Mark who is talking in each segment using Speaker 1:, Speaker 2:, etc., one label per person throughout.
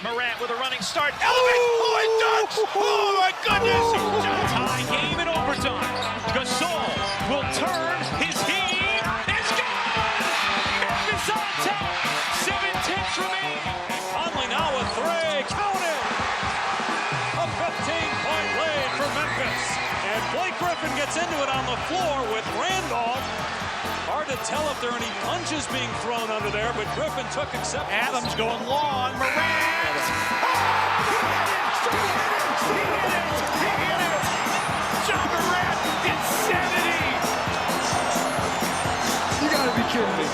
Speaker 1: Morant with a running start. Elevates. Oh, it dunks. Oh, my goodness.
Speaker 2: Tie game in overtime. Gasol will turn his heat. It's gone. Memphis on top. 7-10 remaining. Conley now a three. Count it. A 15-point lead for Memphis. And Blake Griffin gets into it on the floor with Randolph. Hard to tell if there are any punches being thrown under there, but Griffin took acceptance.
Speaker 1: Adams going long. Morant. Oh, he hit it. John Morant, insanity.
Speaker 3: You gotta be kidding me.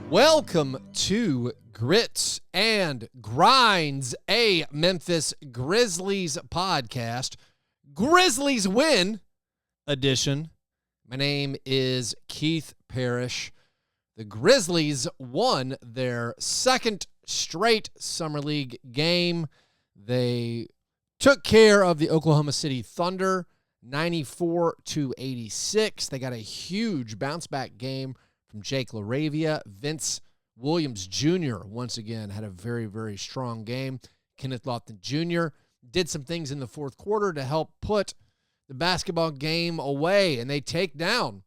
Speaker 4: Welcome to Grits and Grinds, a Memphis Grizzlies podcast. Grizzlies win edition. My name is Keith Parrish. The Grizzlies won their second straight Summer League game. They took care of the Oklahoma City Thunder, 94-86. They got a huge bounce-back game from Jake LaRavia. Vince Williams Jr. once again had a very, very strong game. Kenneth Lofton Jr. did some things in the fourth quarter to help put the basketball game away, and they take down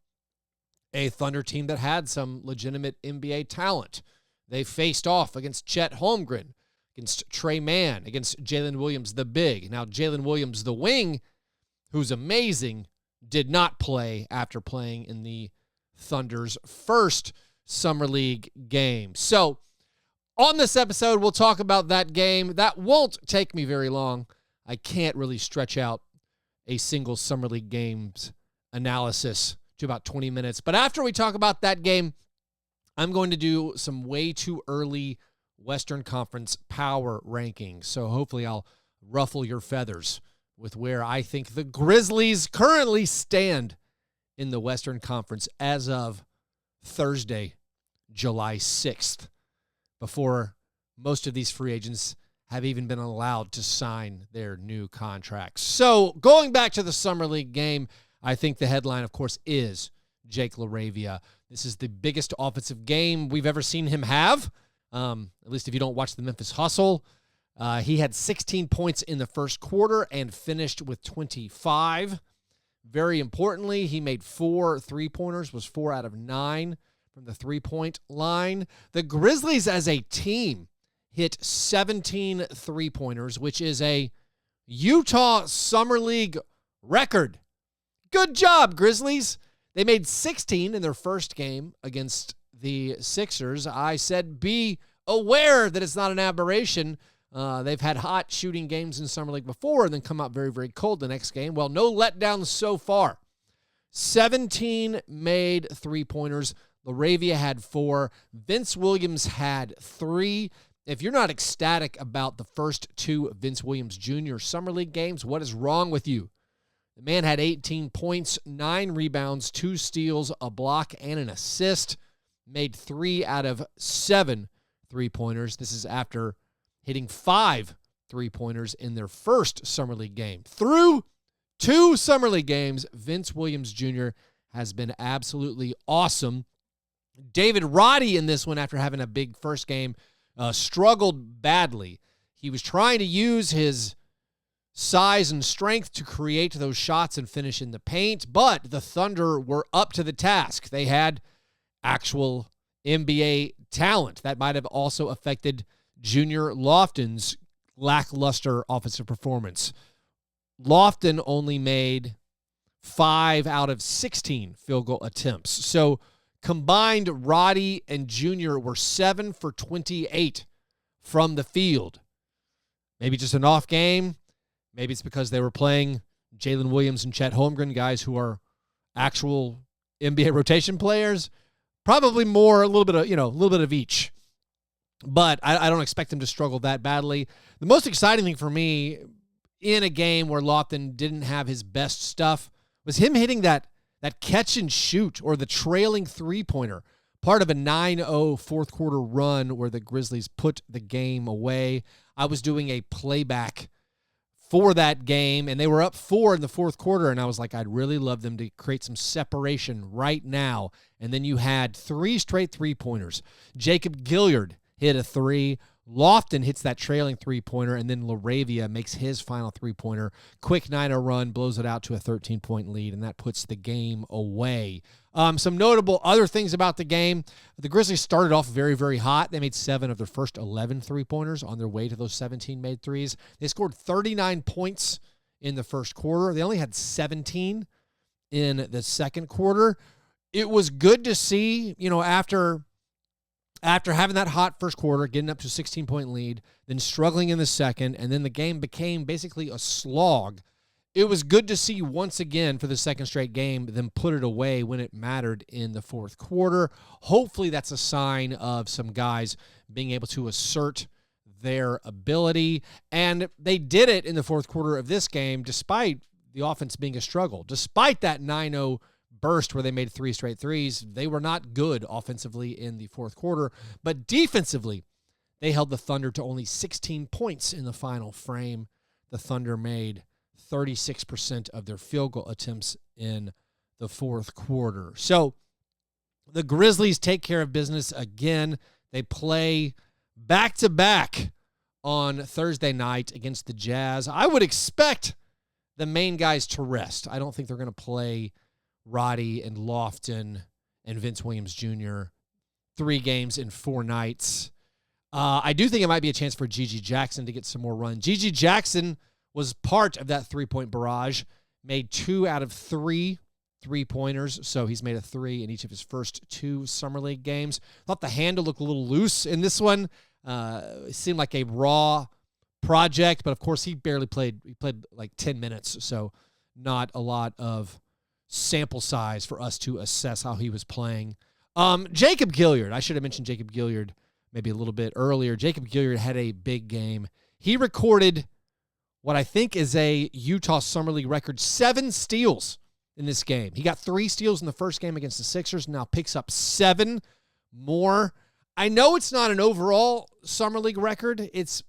Speaker 4: a Thunder team that had some legitimate NBA talent. They faced off against Chet Holmgren, against Trey Mann, against Jalen Williams the big. Now, Jalen Williams the wing, who's amazing, did not play after playing in the Thunder's first Summer League game. So, on this episode, we'll talk about that game. That won't take me very long. I can't really stretch out a single Summer League game's analysis to about 20 minutes. But after we talk about that game, I'm going to do some way too early Western Conference power rankings. So hopefully I'll ruffle your feathers with where I think the Grizzlies currently stand in the Western Conference as of Thursday, July 6th, before most of these free agents have even been allowed to sign their new contracts. So going back to the Summer League game, I think the headline, of course, is Jake LaRavia. This is the biggest offensive game we've ever seen him have, at least if you don't watch the Memphis Hustle. He had 16 points in the first quarter and finished with 25. Very importantly, he made 4 three-pointers, was 4 out of 9 from the three-point line. The Grizzlies as a team hit 17 three-pointers, which is a Utah Summer League record. Good job, Grizzlies. They made 16 in their first game against the Sixers. I said be aware that it's not an aberration. They've had hot shooting games in Summer League before and then come out very, very cold the next game. Well, no letdowns so far. 17 made three-pointers. LaRavia had 4. Vince Williams had 3. If you're not ecstatic about the first 2 Vince Williams Jr. Summer League games, what is wrong with you? The man had 18 points, 9 rebounds, 2 steals, a block, and an assist. Made 3 out of 7 three-pointers. This is after hitting 5 three-pointers in their first Summer League game. Through 2 Summer League games, Vince Williams Jr. has been absolutely awesome. David Roddy in this one, after having a big first game, struggled badly. He was trying to use his size and strength to create those shots and finish in the paint, but the Thunder were up to the task. They had actual NBA talent. That might have also affected Junior Lofton's lackluster offensive performance. Lofton only made 5 out of 16 field goal attempts. So combined, Roddy and Junior were 7 for 28 from the field. Maybe just an off game. Maybe it's because they were playing Jalen Williams and Chet Holmgren, guys who are actual NBA rotation players. Probably more, a little bit of each. But I don't expect them to struggle that badly. The most exciting thing for me in a game where Lofton didn't have his best stuff was him hitting that catch and shoot, or the trailing three-pointer, part of a 9-0 fourth quarter run where the Grizzlies put the game away. I was doing a playback for that game, and they were up 4 in the fourth quarter, and I was like, I'd really love them to create some separation right now. And then you had 3 straight three-pointers. Jacob Gilyard hit a 3. Lofton hits that trailing three-pointer, and then LaRavia makes his final three-pointer. Quick 9-0 run, blows it out to a 13-point lead, and that puts the game away. Some notable other things about the game. The Grizzlies started off very, very hot. They made 7 of their first 11 three-pointers on their way to those 17 made threes. They scored 39 points in the first quarter. They only had 17 in the second quarter. It was good to see, after having that hot first quarter, getting up to a 16-point lead, then struggling in the second, and then the game became basically a slog. It was good to see once again for the second straight game them put it away when it mattered in the fourth quarter. Hopefully that's a sign of some guys being able to assert their ability, and they did it in the fourth quarter of this game despite the offense being a struggle. Despite that 9-0 burst where they made 3 straight threes, they were not good offensively in the fourth quarter, but defensively, they held the Thunder to only 16 points in the final frame. The Thunder made 36% of their field goal attempts in the fourth quarter. So the Grizzlies take care of business again. They play back-to-back on Thursday night against the Jazz. I would expect the main guys to rest. I don't think they're going to play Roddy and Lofton and Vince Williams Jr. 3 games in 4 nights. I do think it might be a chance for Gigi Jackson to get some more run. Gigi Jackson was part of that 3-point barrage, made 2 out of 3 3-pointers, so he's made a 3 in each of his first 2 Summer League games. Thought the handle looked a little loose in this one. It seemed like a raw project, but of course he barely played. He played like 10 minutes, so not a lot of sample size for us to assess how he was playing. Jacob Gilyard. I should have mentioned Jacob Gilyard maybe a little bit earlier. Jacob Gilyard had a big game. He recorded what I think is a Utah Summer League record, 7 steals in this game. He got 3 steals in the first game against the Sixers, now picks up 7 more. I know it's not an overall Summer League record. It's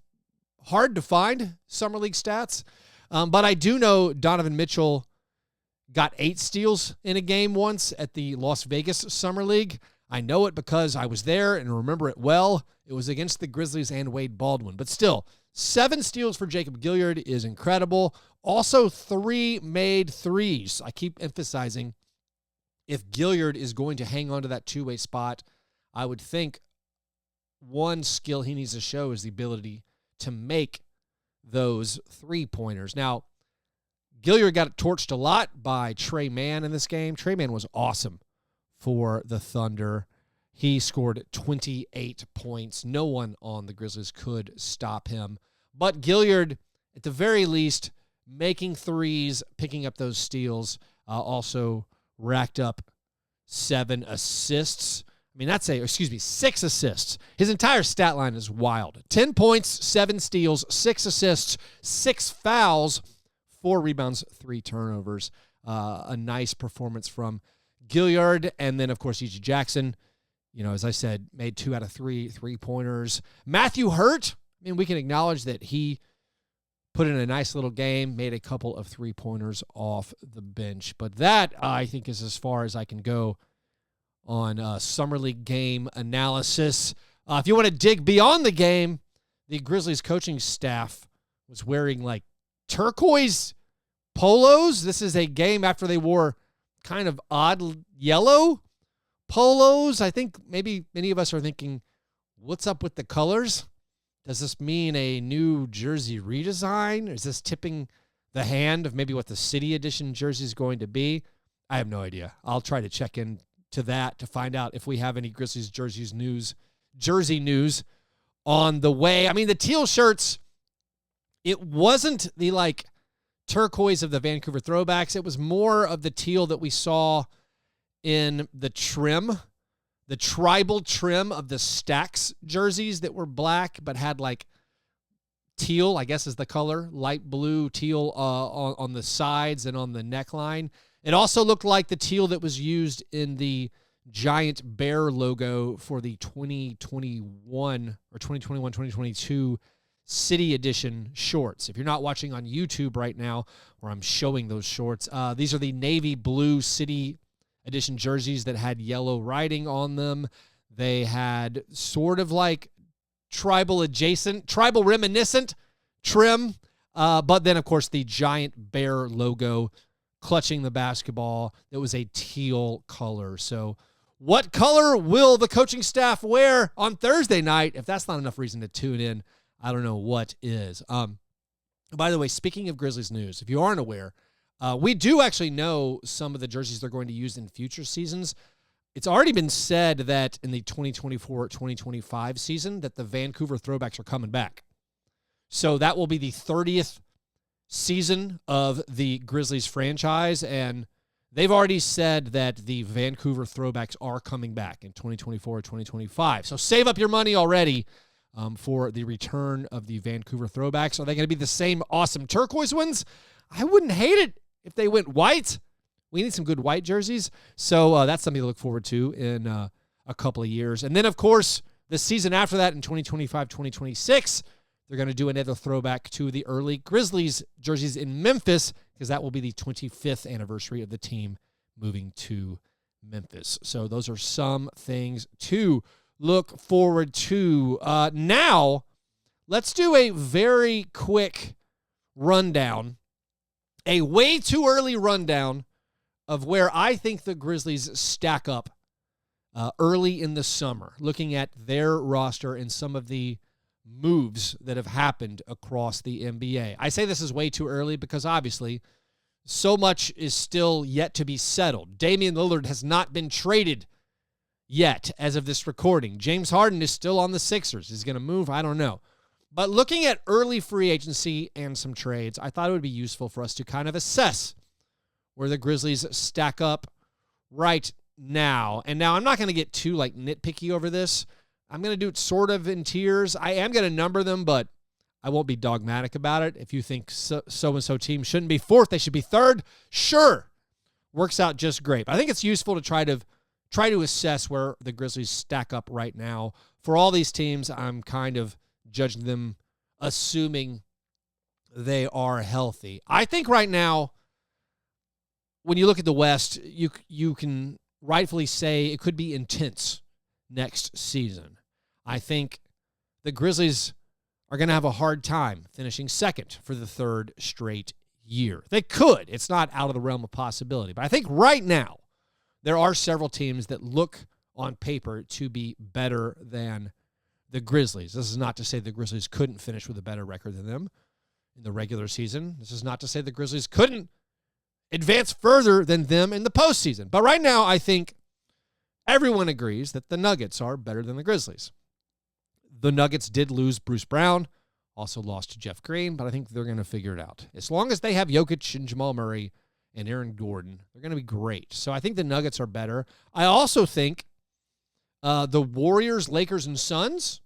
Speaker 4: hard to find Summer League stats, but I do know Donovan Mitchell got 8 steals in a game once at the Las Vegas Summer League. I know it because I was there and remember it well. It was against the Grizzlies and Wade Baldwin. But still, 7 steals for Jacob Gilyard is incredible. Also, 3 made threes. I keep emphasizing if Gilyard is going to hang on to that two-way spot, I would think one skill he needs to show is the ability to make those 3-pointers. Now, Gilyard got torched a lot by Trey Mann in this game. Trey Mann was awesome for the Thunder. He scored 28 points. No one on the Grizzlies could stop him. But Gilyard, at the very least, making threes, picking up those steals, also racked up 7 assists. I mean, 6 assists. His entire stat line is wild. 10 points, 7 steals, 6 assists, 6 fouls, 4 rebounds, 3 turnovers. A nice performance from Gilyard. And then, of course, Gigi Jackson, as I said, made 2 out of 3 3-pointers. Matthew Hurt, I mean, we can acknowledge that he put in a nice little game, made a couple of 3-pointers off the bench. But that, I think, is as far as I can go on Summer League game analysis. If you want to dig beyond the game, the Grizzlies coaching staff was wearing like turquoise polos. This is a game after they wore kind of odd yellow polos. I think maybe many of us are thinking, what's up with the colors? Does this mean a new jersey redesign? Is this tipping the hand of maybe what the City Edition jersey is going to be? I have no idea. I'll try to check in to that to find out if we have any Grizzlies jersey news on the way. I mean, the teal shirts, it wasn't the like turquoise of the Vancouver throwbacks. It was more of the teal that we saw in the trim, the tribal trim of the Stacks jerseys that were black but had like teal, I guess is the color, light blue teal on the sides and on the neckline. It also looked like the teal that was used in the giant bear logo for the 2021 or 2021-2022 City Edition shorts. If you're not watching on YouTube right now, where I'm showing those shorts, these are the navy blue City Edition jerseys that had yellow writing on them. They had sort of like tribal reminiscent trim. But then, of course, the giant bear logo clutching the basketball. It was a teal color. So what color will the coaching staff wear on Thursday night? If that's not enough reason to tune in, I don't know what is. By the way, speaking of Grizzlies news, if you aren't aware, we do actually know some of the jerseys they're going to use in future seasons. It's already been said that in the 2024-2025 season that the Vancouver throwbacks are coming back. So that will be the 30th season of the Grizzlies franchise, and they've already said that the Vancouver throwbacks are coming back in 2024-2025. So save up your money already for the return of the Vancouver throwbacks. Are they going to be the same awesome turquoise ones? I wouldn't hate it if they went white. We need some good white jerseys. So that's something to look forward to in a couple of years. And then, of course, the season after that in 2025-2026, they're going to do another throwback to the early Grizzlies jerseys in Memphis because that will be the 25th anniversary of the team moving to Memphis. So those are some things to look forward to. Now, let's do a very quick rundown, a way too early rundown of where I think the Grizzlies stack up early in the summer, looking at their roster and some of the moves that have happened across the NBA. I say this is way too early because obviously so much is still yet to be settled. Damian Lillard has not been traded yet as of this recording. James Harden is still on the Sixers. Is he going to move? I don't know. But looking at early free agency and some trades, I thought it would be useful for us to kind of assess where the Grizzlies stack up right now. And now I'm not going to get too nitpicky over this. I'm going to do it sort of in tiers. I am going to number them, but I won't be dogmatic about it. If you think so-and-so team shouldn't be fourth, they should be third, sure. Works out just great. But I think it's useful to try to assess where the Grizzlies stack up right now. For all these teams, I'm kind of judging them assuming they are healthy. I think right now, when you look at the West, you can rightfully say it could be intense next season. I think the Grizzlies are going to have a hard time finishing second for the third straight year. They could. It's not out of the realm of possibility. But I think right now there are several teams that look on paper to be better than the Grizzlies. This is not to say the Grizzlies couldn't finish with a better record than them in the regular season. This is not to say the Grizzlies couldn't advance further than them in the postseason. But right now, I think everyone agrees that the Nuggets are better than the Grizzlies. The Nuggets did lose Bruce Brown, also lost to Jeff Green, but I think they're going to figure it out. As long as they have Jokic and Jamal Murray and Aaron Gordon, they're going to be great. So I think the Nuggets are better. I also think the Warriors, Lakers, and Suns,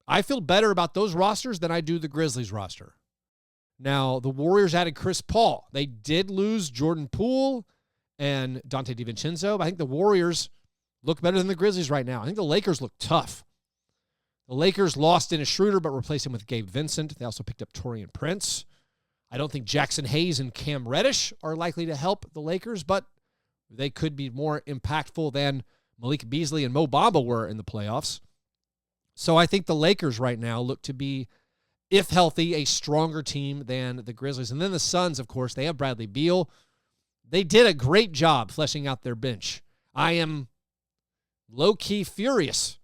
Speaker 4: I feel better about those rosters than I do the Grizzlies roster. Now, the Warriors added Chris Paul. They did lose Jordan Poole and Dante DiVincenzo, but I think the Warriors look better than the Grizzlies right now. I think the Lakers look tough. The Lakers lost Dennis Schroeder, but replaced him with Gabe Vincent. They also picked up Taurean Prince. I don't think Jackson Hayes and Cam Reddish are likely to help the Lakers, but they could be more impactful than Malik Beasley and Mo Bamba were in the playoffs. So I think the Lakers right now look to be, if healthy, a stronger team than the Grizzlies. And then the Suns, of course, they have Bradley Beal. They did a great job fleshing out their bench. I am low-key furious.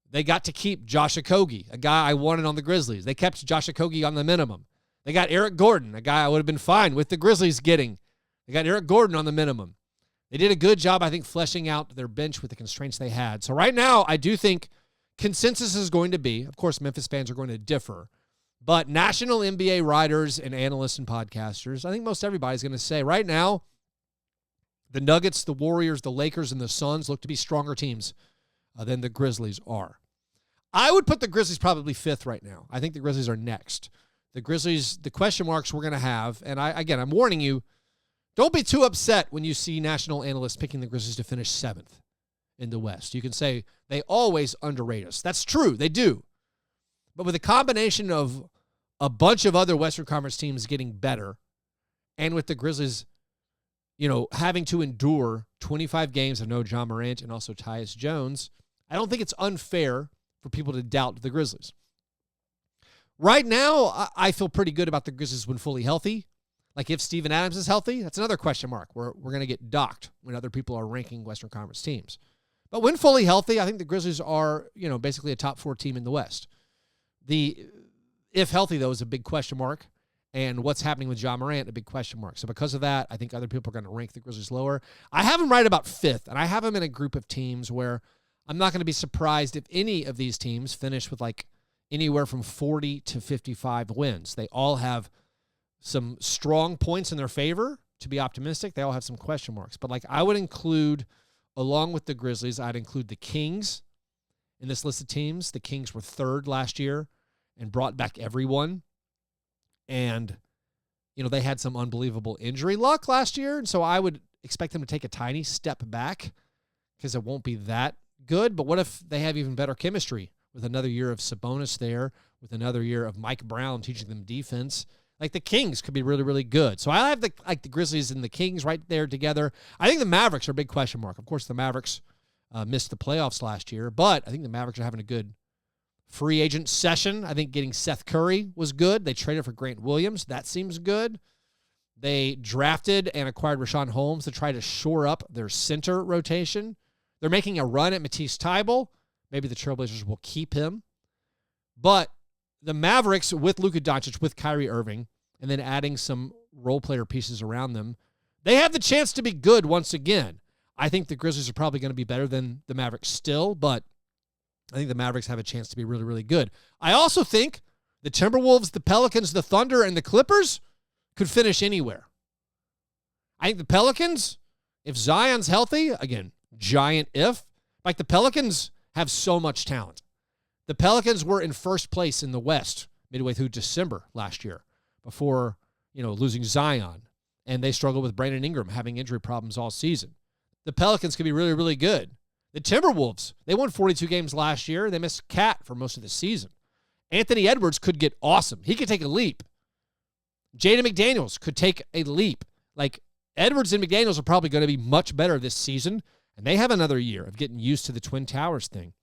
Speaker 4: They got to keep Josh Okogie, a guy I wanted on the Grizzlies. They kept Josh Okogie on the minimum. They got Eric Gordon, a guy I would have been fine with the Grizzlies getting. They got Eric Gordon on the minimum. They did a good job, I think, fleshing out their bench with the constraints they had. So right now, I do think consensus is going to be, of course, Memphis fans are going to differ, but national NBA writers and analysts and podcasters, I think most everybody's going to say right now, the Nuggets, the Warriors, the Lakers, and the Suns look to be stronger teams than the Grizzlies are. I would put the Grizzlies probably fifth right now. I think the Grizzlies are next. The Grizzlies, the question marks we're going to have, and I'm warning you, don't be too upset when you see national analysts picking the Grizzlies to finish seventh in the West. You can say they always underrate us. That's true. They do. But with a combination of a bunch of other Western Conference teams getting better and with the Grizzlies, having to endure 25 games of no John Morant and also Tyus Jones, I don't think it's unfair for people to doubt the Grizzlies. Right now, I feel pretty good about the Grizzlies when fully healthy. Like if Steven Adams is healthy, that's another question mark. We're going to get docked when other people are ranking Western Conference teams. But when fully healthy, I think the Grizzlies are, basically a top 4 team in the West. If healthy, though, is a big question mark. And what's happening with Ja Morant, a big question mark. So because of that, I think other people are going to rank the Grizzlies lower. I have them right about 5th, and I have them in a group of teams where I'm not going to be surprised if any of these teams finish with like anywhere from 40 to 55 wins. They all have some strong points in their favor to be optimistic. They all have some question marks. But like I would include, along with the Grizzlies, I'd include the Kings in this list of teams. The Kings were 3rd last year and brought back everyone. And, they had some unbelievable injury luck last year. And so I would expect them to take a tiny step back because it won't be that good. But what if they have even better chemistry with another year of Sabonis there, with another year of Mike Brown teaching them defense? Like the Kings could be really, really good. So I have the Grizzlies and the Kings right there together. I think the Mavericks are a big question mark. Of course, the Mavericks missed the playoffs last year, but I think the Mavericks are having a good free agent session. I think getting Seth Curry was good. They traded for Grant Williams. That seems good. They drafted and acquired Rashawn Holmes to try to shore up their center rotation. They're making a run at Matisse Thybulle. Maybe the Trailblazers will keep him. But the Mavericks with Luka Doncic, with Kyrie Irving, and then adding some role player pieces around them, they have the chance to be good once again. I think the Grizzlies are probably going to be better than the Mavericks still, but I think the Mavericks have a chance to be really, really good. I also think the Timberwolves, the Pelicans, the Thunder, and the Clippers could finish anywhere. I think the Pelicans, if Zion's healthy, again, giant if, like the Pelicans have so much talent. The Pelicans were in first place in the West midway through December last year before, losing Zion. And they struggled with Brandon Ingram having injury problems all season. The Pelicans could be really, really good. The Timberwolves, they won 42 games last year. They missed Cat for most of the season. Anthony Edwards could get awesome. He could take a leap. Jaden McDaniels could take a leap. Like, Edwards and McDaniels are probably going to be much better this season, and they have another year of getting used to the Twin Towers thing.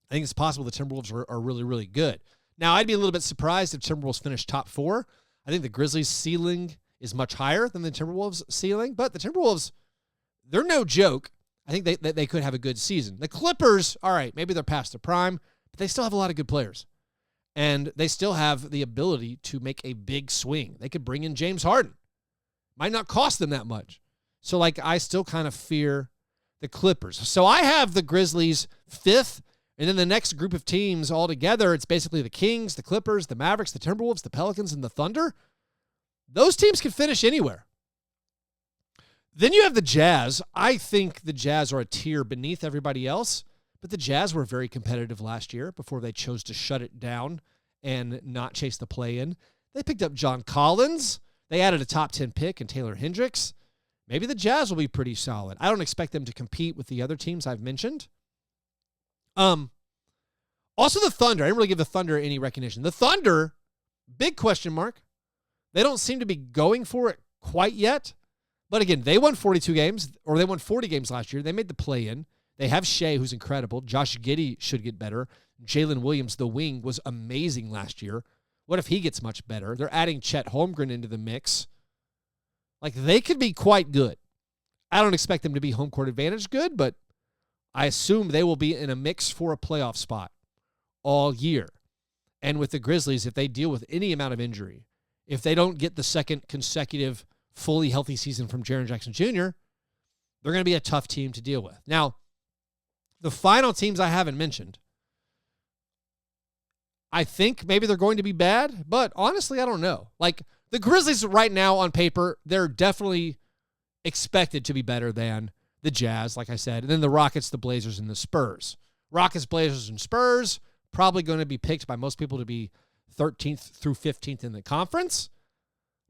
Speaker 4: I think it's possible the Timberwolves are really, really good. Now, I'd be a little bit surprised if Timberwolves finish top 4. I think the Grizzlies' ceiling is much higher than the Timberwolves' ceiling, but the Timberwolves, they're no joke. I think they could have a good season. The Clippers, all right, maybe they're past their prime, but they still have a lot of good players. And they still have the ability to make a big swing. They could bring in James Harden. Might not cost them that much. So, I still kind of fear the Clippers. So I have the Grizzlies 5th, and then the next group of teams altogether, it's basically the Kings, the Clippers, the Mavericks, the Timberwolves, the Pelicans, and the Thunder. Those teams can finish anywhere. Then you have the Jazz. I think the Jazz are a tier beneath everybody else, but the Jazz were very competitive last year before they chose to shut it down and not chase the play-in. They picked up John Collins. They added a top 10 pick in Taylor Hendricks. Maybe the Jazz will be pretty solid. I don't expect them to compete with the other teams I've mentioned. Also the Thunder. I didn't really give the Thunder any recognition. The Thunder, big question mark. They don't seem to be going for it quite yet. But again, they won 42 games, or they won 40 games last year. They made the play-in. They have Shea, who's incredible. Josh Giddey should get better. Jalen Williams, the wing, was amazing last year. What if he gets much better? They're adding Chet Holmgren into the mix. They could be quite good. I don't expect them to be home court advantage good, but I assume they will be in a mix for a playoff spot all year. And with the Grizzlies, if they deal with any amount of injury, if they don't get the second consecutive fully healthy season from Jaren Jackson Jr., they're going to be a tough team to deal with. Now, the final teams I haven't mentioned, I think maybe they're going to be bad, but honestly, I don't know. The Grizzlies right now on paper, they're definitely expected to be better than the Jazz, like I said, and then the Rockets, the Blazers, and the Spurs. Rockets, Blazers, and Spurs probably going to be picked by most people to be 13th through 15th in the conference.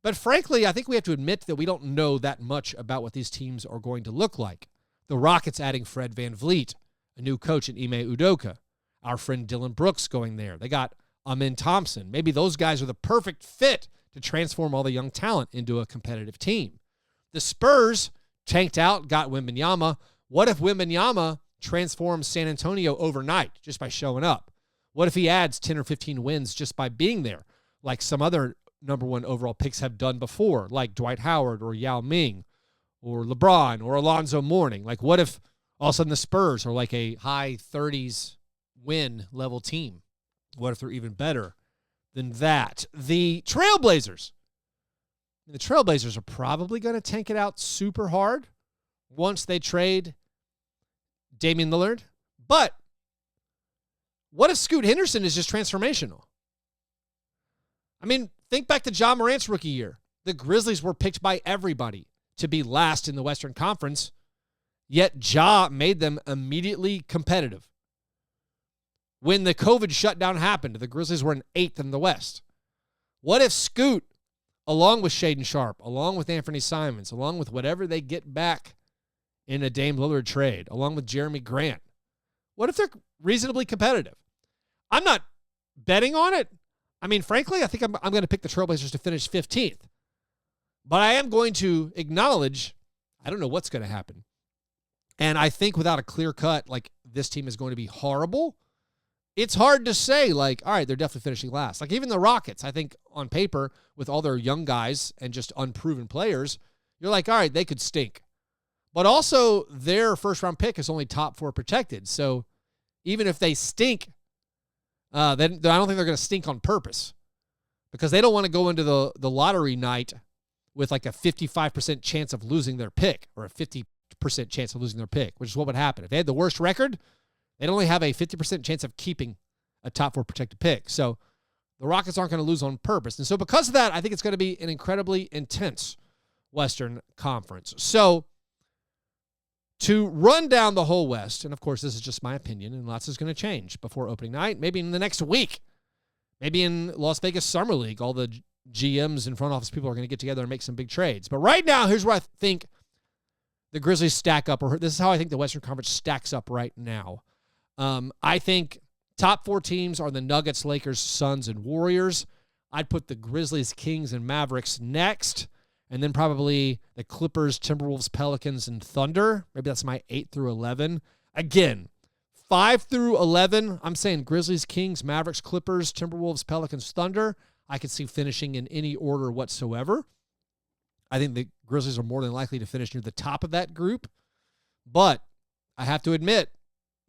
Speaker 4: But frankly, I think we have to admit that we don't know that much about what these teams are going to look like. The Rockets adding Fred VanVleet, a new coach in Ime Udoka. Our friend Dylan Brooks going there. They got Amin Thompson. Maybe those guys are the perfect fit to transform all the young talent into a competitive team. The Spurs tanked out, got Wembanyama. What if Wembanyama transform San Antonio overnight just by showing up? What if he adds 10 or 15 wins just by being there, like some other number one overall picks have done before, like Dwight Howard or Yao Ming or LeBron or Alonzo Mourning? Like, what if all of a sudden the Spurs are like a high 30s win level team? What if they're even better than that? The Trailblazers. The Trailblazers are probably going to tank it out super hard once they trade Damian Lillard. But what if Scoot Henderson is just transformational? I mean, think back to John Morant's rookie year. The Grizzlies were picked by everybody to be last in the Western Conference, yet Ja made them immediately competitive. When the COVID shutdown happened, the Grizzlies were in 8th in the West. What if Scoot, along with Shaedon Sharpe, along with Anthony Simons, along with whatever they get back in a Dame Lillard trade, along with Jeremy Grant, what if they're reasonably competitive? I'm not betting on it. I mean, frankly, I think I'm going to pick the Trailblazers to finish 15th. But I am going to acknowledge I don't know what's going to happen. And I think without a clear cut, like, this team is going to be horrible, it's hard to say, like, all right, they're definitely finishing last. Like, even the Rockets, I think on paper, with all their young guys and just unproven players, you're like, all right, they could stink. But also, their first-round pick is only top 4 protected. So even if they stink, then I don't think they're going to stink on purpose, because they don't want to go into the lottery night with like a 55% chance of losing their pick, or a 50% chance of losing their pick, which is what would happen. If they had the worst record, they'd only have a 50% chance of keeping a top 4 protected pick. So the Rockets aren't going to lose on purpose. And so because of that, I think it's going to be an incredibly intense Western Conference. So to run down the whole West, and of course this is just my opinion, and lots is going to change before opening night, maybe in the next week, maybe in Las Vegas Summer League, all the GMs and front office people are going to get together and make some big trades. But right now, here's where I think the Grizzlies stack up, or this is how I think the Western Conference stacks up right now. I think top 4 teams are the Nuggets, Lakers, Suns, and Warriors. I'd put the Grizzlies, Kings, and Mavericks next, and then probably the Clippers, Timberwolves, Pelicans, and Thunder. Maybe that's my 8 through 11. Again, 5 through 11, I'm saying Grizzlies, Kings, Mavericks, Clippers, Timberwolves, Pelicans, Thunder. I could see finishing in any order whatsoever. I think the Grizzlies are more than likely to finish near the top of that group. But I have to admit,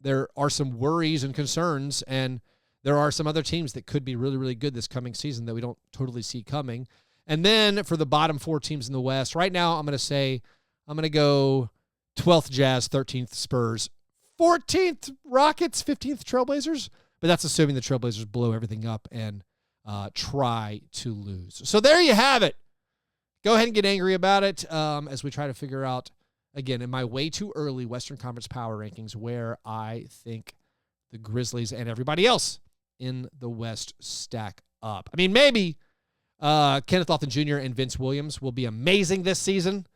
Speaker 4: there are some worries and concerns, and there are some other teams that could be really, really good this coming season that we don't totally see coming. And then for the bottom 4 teams in the West, right now I'm going to go 12th Jazz, 13th Spurs, 14th Rockets, 15th Trailblazers. But that's assuming the Trailblazers blow everything up and try to lose. So there you have it. Go ahead and get angry about it as we try to figure out, again, in my way too early Western Conference power rankings, where I think the Grizzlies and everybody else in the West stack up. I mean, maybe Kenneth Lofton Jr. and Vince Williams will be amazing this season.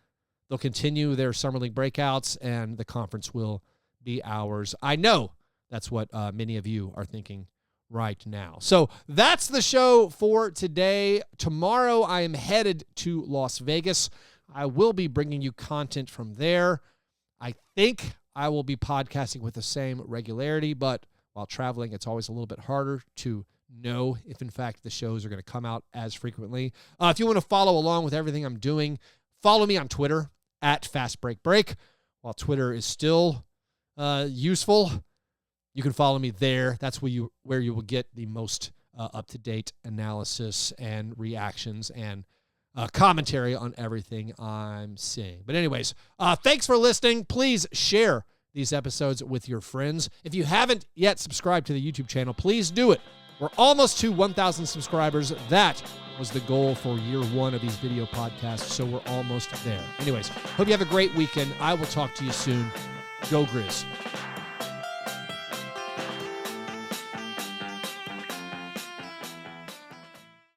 Speaker 4: They'll continue their Summer League breakouts, and the conference will be ours. I know that's what many of you are thinking right now. So that's the show for today. Tomorrow I am headed to Las Vegas. I will be bringing you content from there. I think I will be podcasting with the same regularity, but while traveling, it's always a little bit harder to know if, in fact, the shows are going to come out as frequently. If you want to follow along with everything I'm doing, follow me on Twitter at FastBreakBreak. While Twitter is still useful, you can follow me there. That's where you will get the most up-to-date analysis and reactions and commentary on everything I'm seeing. But anyways, thanks for listening. Please share these episodes with your friends. If you haven't yet subscribed to the YouTube channel, please do it. We're almost to 1,000 subscribers. That was the goal for year 1 of these video podcasts, so we're almost there. Anyways, hope you have a great weekend. I will talk to you soon. Go Grizz.